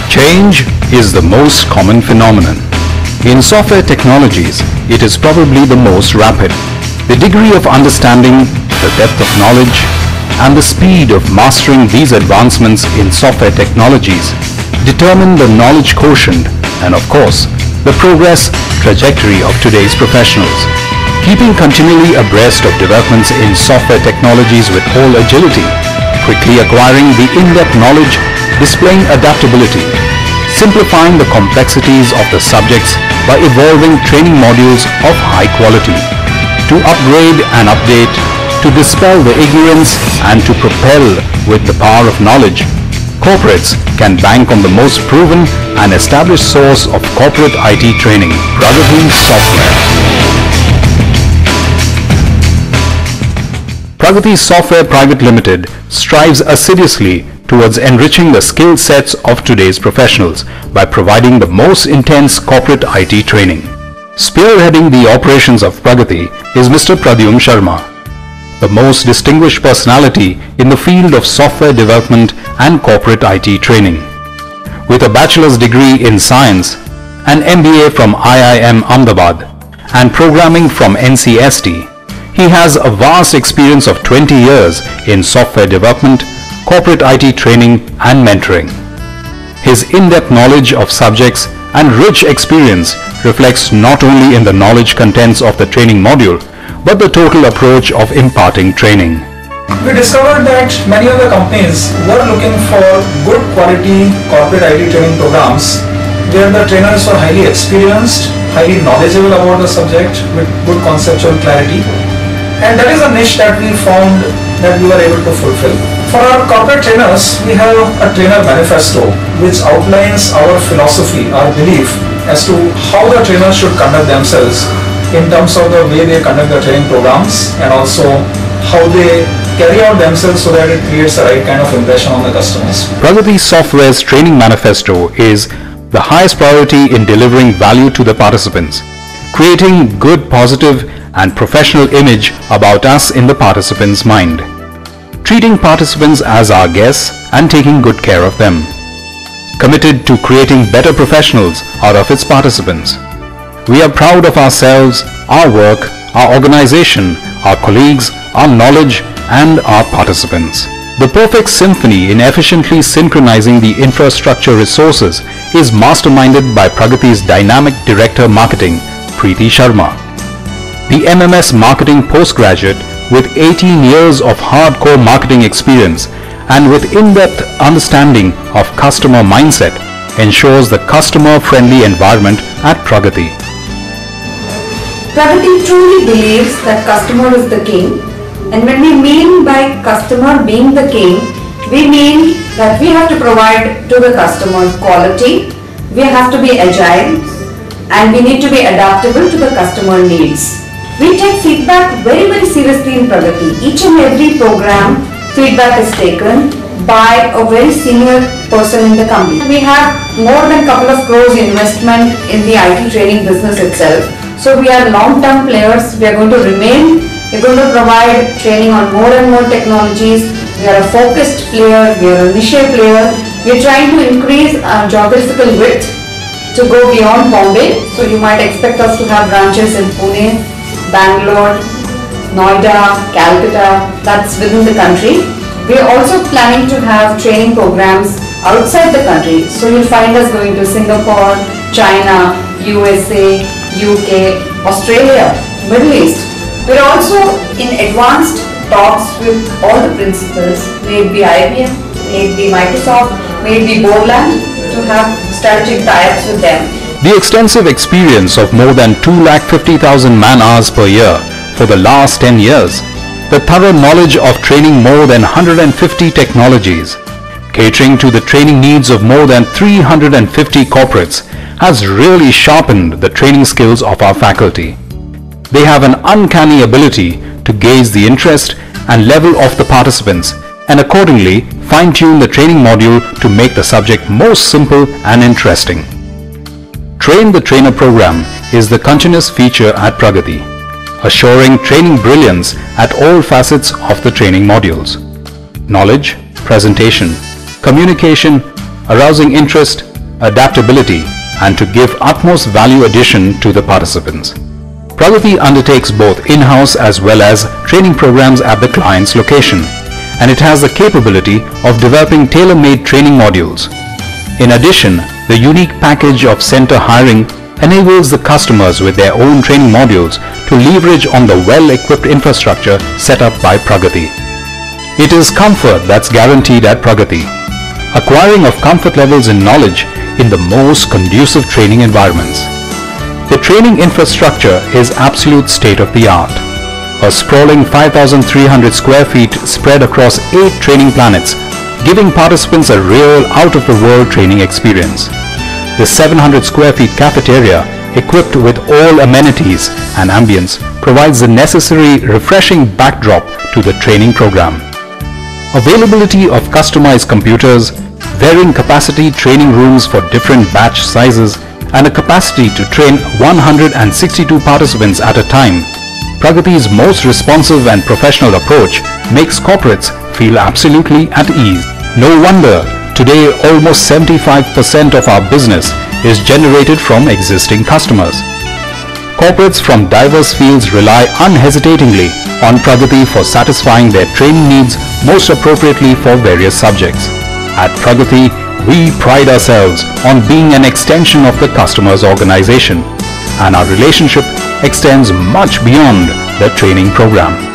Change is the most common phenomenon. In software technologies, it is probably the most rapid. The degree of understanding, the depth of knowledge, and the speed of mastering these advancements in software technologies determine the knowledge quotient and, of course, the progress trajectory of today's professionals. Keeping continually abreast of developments in software technologies with whole agility, quickly acquiring the in-depth knowledge, displaying adaptability, simplifying the complexities of the subjects by evolving training modules of high quality, to upgrade and update, to dispel the ignorance and to propel with the power of knowledge. Corporates can bank on the most proven and established source of corporate IT training, Pragati Software. Pragati Software Private Limited strives assiduously towards enriching the skill sets of today's professionals by providing the most intense corporate IT training. Spearheading the operations of Pragati is Mr. Pradyum Sharma, the most distinguished personality in the field of software development and corporate IT training. With a bachelor's degree in science, an MBA from IIM Ahmedabad, and programming from NCST, he has a vast experience of 20 years in software development, corporate IT training and mentoring. His in-depth knowledge of subjects and rich experience reflects not only in the knowledge contents of the training module, but the total approach of imparting training. We discovered that many of the companies were looking for good quality corporate IT training programs where the trainers were highly experienced, highly knowledgeable about the subject with good conceptual clarity. And that is a niche that we found that we were able to fulfill. For our corporate trainers, we have a trainer manifesto which outlines our philosophy, our belief as to how the trainers should conduct themselves in terms of the way they conduct the training programs and also how they carry out themselves so that it creates the right kind of impression on the customers. Pragati Software's training manifesto is the highest priority in delivering value to the participants, creating good, positive and professional image about us in the participants' mind, treating participants as our guests and taking good care of them, committed to creating better professionals out of its participants. We are proud of ourselves, our work, our organization, our colleagues, our knowledge and our participants. The perfect symphony in efficiently synchronizing the infrastructure resources is masterminded by Pragati's Dynamic Director Marketing, Preeti Sharma. The MMS Marketing postgraduate with 18 years of hardcore marketing experience and with in-depth understanding of customer mindset ensures the customer-friendly environment at Pragati. Pragati truly believes that customer is the king, and when we mean by customer being the king, we mean that we have to provide to the customer quality, we have to be agile, and we need to be adaptable to the customer needs. We take feedback very seriously in Pragati. Each and every program, feedback is taken by a very senior person in the company. We have more than couple of crores investment in the IT training business itself. So we are long-term players. We are going to remain. We are going to provide training on more and more technologies. We are a focused player. We are a niche player. We are trying to increase our geographical width to go beyond Bombay. So you might expect us to have branches in Pune, Bangalore, Noida, Calcutta. That's within the country. We are also planning to have training programs outside the country. So you'll find us going to Singapore, China, USA, UK, Australia, Middle East. We're also in advanced talks with all the principals, may it be IBM, may it be Microsoft, may it be Borland, to have strategic tie-ups with them. The extensive experience of more than 250,000 man-hours per year for the last 10 years, the thorough knowledge of training more than 150 technologies, catering to the training needs of more than 350 corporates, has really sharpened the training skills of our faculty. They have an uncanny ability to gauge the interest and level of the participants and accordingly fine-tune the training module to make the subject most simple and interesting. Train the Trainer program is the continuous feature at Pragati, assuring training brilliance at all facets of the training modules. Knowledge, presentation, communication, arousing interest, adaptability, and to give utmost value addition to the participants. Pragati undertakes both in-house as well as training programs at the client's location, and it has the capability of developing tailor-made training modules. In addition, the unique package of center hiring enables the customers with their own training modules to leverage on the well-equipped infrastructure set up by Pragati. It is comfort that's guaranteed at Pragati, acquiring of comfort levels in knowledge in the most conducive training environments. The training infrastructure is absolute state-of-the-art. A sprawling 5,300 square feet spread across 8 training planets, giving participants a real out-of-the-world training experience. The 700 square feet cafeteria, equipped with all amenities and ambience, provides the necessary refreshing backdrop to the training program. Availability of customized computers, varying capacity training rooms for different batch sizes, and a capacity to train 162 participants at a time. Pragati's most responsive and professional approach makes corporates feel absolutely at ease. No wonder today almost 75% of our business is generated from existing customers. Corporates from diverse fields rely unhesitatingly on Pragati for satisfying their training needs most appropriately for various subjects. At Pragati, we pride ourselves on being an extension of the customer's organization, and our relationship extends much beyond the training program.